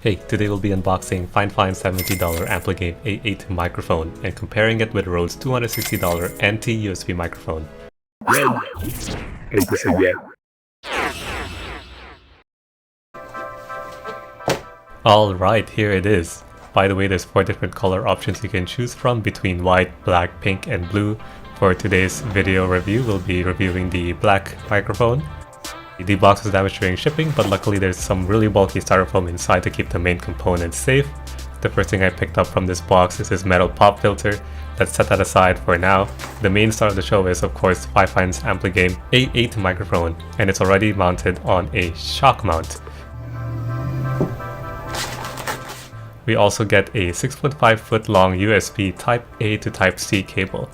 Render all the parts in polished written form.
Hey, today we'll be unboxing Fifine $70 Ampligame A8 microphone and comparing it with Rode's $260 NT USB microphone. Alright, here it is. By the way, there's 4 different color options you can choose from between white, black, pink, and blue. For today's video review, we'll be reviewing the black microphone. The box was damaged during shipping, but luckily there's some really bulky styrofoam inside to keep the main components safe. The first thing I picked up from this box is this metal pop filter. Let's set that aside for now. The main star of the show is of course Fifine's Ampligame A8 microphone, and it's already mounted on a shock mount. We also get a 6.5 foot long USB Type A to Type C cable.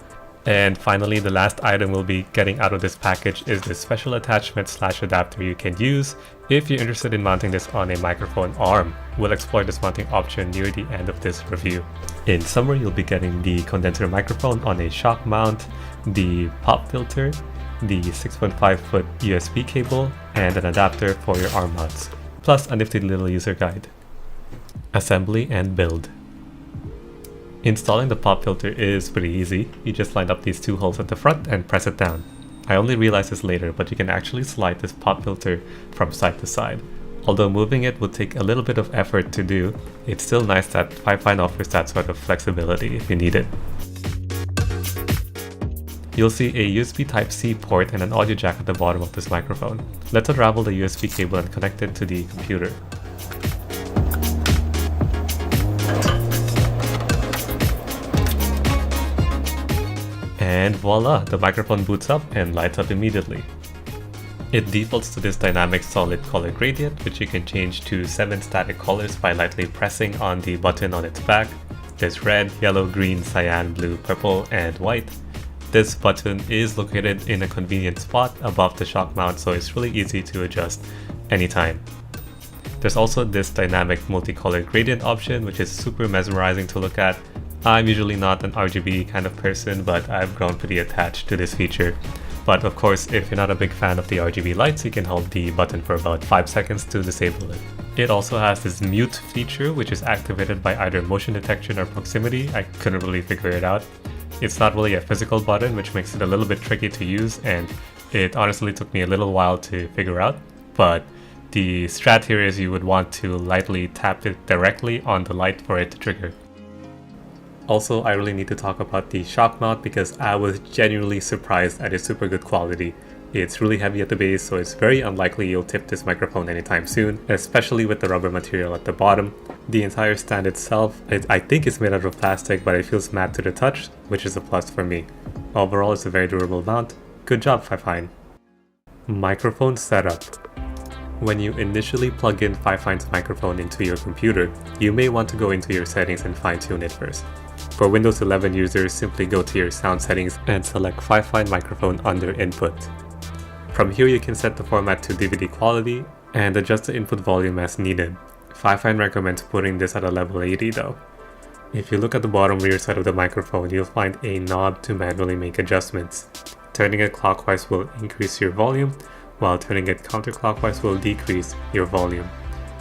And finally, the last item we'll be getting out of this package is this special attachment / adapter you can use if you're interested in mounting this on a microphone arm. We'll explore this mounting option near the end of this review. In summary, you'll be getting the condenser microphone on a shock mount, the pop filter, the 6.5 foot USB cable, and an adapter for your arm mounts, plus a nifty little user guide. Assembly and build. Installing the pop filter is pretty easy. You just line up these 2 holes at the front and press it down. I only realized this later, but you can actually slide this pop filter from side to side. Although moving it would take a little bit of effort to do, it's still nice that Fifine offers that sort of flexibility if you need it. You'll see a USB Type-C port and an audio jack at the bottom of this microphone. Let's unravel the USB cable and connect it to the computer. And voila, the microphone boots up and lights up immediately. It defaults to this dynamic solid color gradient, which you can change to 7 static colors by lightly pressing on the button on its back. There's red, yellow, green, cyan, blue, purple, and white. This button is located in a convenient spot above the shock mount, so it's really easy to adjust anytime. There's also this dynamic multicolor gradient option, which is super mesmerizing to look at. I'm usually not an RGB kind of person, but I've grown pretty attached to this feature. But of course, if you're not a big fan of the RGB lights, you can hold the button for about 5 seconds to disable it. It also has this mute feature, which is activated by either motion detection or proximity. I couldn't really figure it out. It's not really a physical button, which makes it a little bit tricky to use, and it honestly took me a little while to figure out. But the strat here is you would want to lightly tap it directly on the light for it to trigger. Also, I really need to talk about the shock mount because I was genuinely surprised at its super good quality. It's really heavy at the base, so it's very unlikely you'll tip this microphone anytime soon, especially with the rubber material at the bottom. The entire stand itself, I think it's made out of plastic, but it feels matte to the touch, which is a plus for me. Overall, it's a very durable mount. Good job, Fifine. Microphone setup. When you initially plug in Fifine's microphone into your computer, you may want to go into your settings and fine-tune it first. For Windows 11 users, simply go to your sound settings and select Fifine microphone under input. From here you can set the format to DVD quality and adjust the input volume as needed. Fifine recommends putting this at a level 80 though. If you look at the bottom rear side of the microphone, you'll find a knob to manually make adjustments. Turning it clockwise will increase your volume, while turning it counterclockwise will decrease your volume.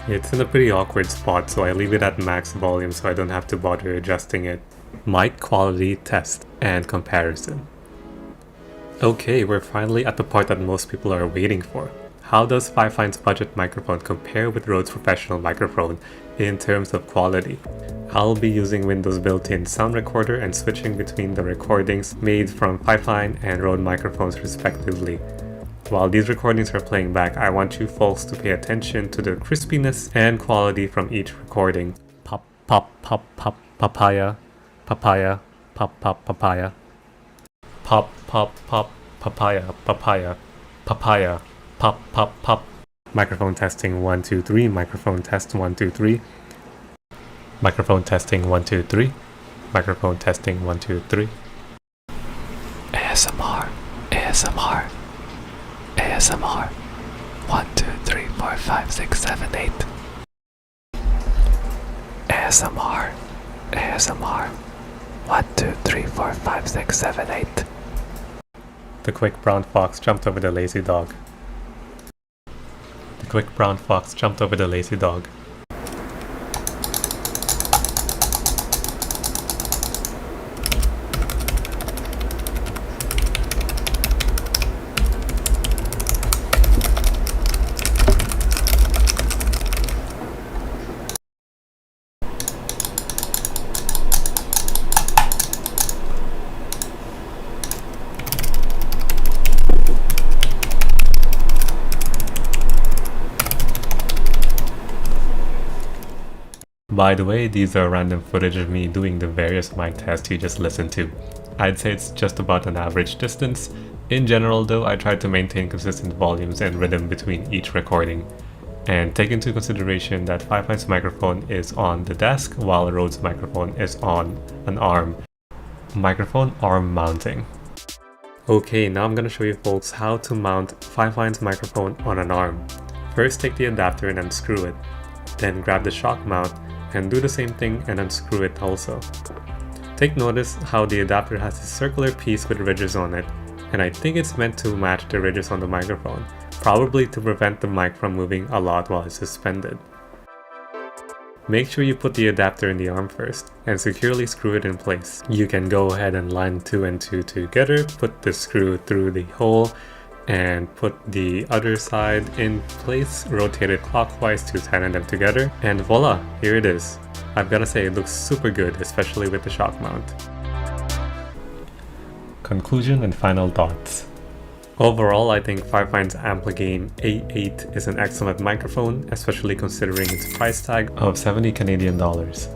It's in a pretty awkward spot, so I leave it at max volume so I don't have to bother adjusting it. Mic quality test and comparison. Okay, we're finally at the part that most people are waiting for. How does Fifine's budget microphone compare with Rode's professional microphone in terms of quality? I'll be using Windows built-in sound recorder and switching between the recordings made from Fifine and Rode microphones respectively. While these recordings are playing back, I want you folks to pay attention to the crispiness and quality from each recording. Pop, pop, pop, pop, papaya, papaya, pop, pop, papaya. Pop, pop, pop, papaya, papaya, papaya, pop, pop, pop. Microphone testing 1, 2, 3, microphone test 1, 2, 3. Microphone testing 1, 2, 3. Microphone testing 1, 2, 3. ASMR, ASMR. ASMR 1, 2, 3, 4, 5, 6, 7, 8. ASMR ASMR 1, 2, 3, 4, 5, 6, 7, 8. The quick brown fox jumped over the lazy dog. The quick brown fox jumped over the lazy dog. By the way, these are random footage of me doing the various mic tests you just listened to. I'd say it's just about an average distance. In general though, I try to maintain consistent volumes and rhythm between each recording. And take into consideration that Fifine's microphone is on the desk while Rode's microphone is on an arm. Microphone arm mounting. Okay, now I'm gonna show you folks how to mount Fifine's microphone on an arm. First take the adapter and unscrew it. Then grab the shock mount and do the same thing and unscrew it also. Take notice how the adapter has a circular piece with ridges on it, and I think it's meant to match the ridges on the microphone, probably to prevent the mic from moving a lot while it's suspended. Make sure you put the adapter in the arm first and securely screw it in place. You can go ahead and line 2 and 2 together, put the screw through the hole, and put the other side in place, rotate it clockwise to tighten them together, and voila, here it is. I've gotta say it looks super good, especially with the shock mount. Conclusion and final thoughts. Overall, I think Fifine's Ampligame A8 is an excellent microphone, especially considering its price tag of 70 Canadian dollars.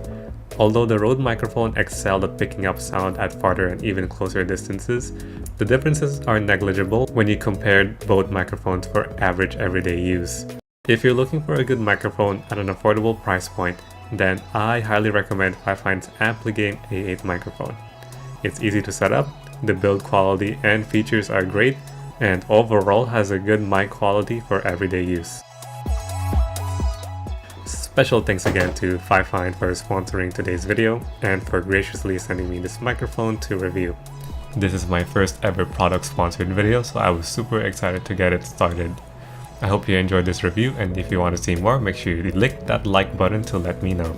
Although the Rode microphone excelled at picking up sound at farther and even closer distances, the differences are negligible when you compare both microphones for average everyday use. If you're looking for a good microphone at an affordable price point, then I highly recommend Fifine's Ampligame A8 microphone. It's easy to set up, the build quality and features are great, and overall has a good mic quality for everyday use. Special thanks again to Fifine for sponsoring today's video and for graciously sending me this microphone to review. This is my first ever product sponsored video, so I was super excited to get it started. I hope you enjoyed this review, and if you want to see more, make sure you click that like button to let me know.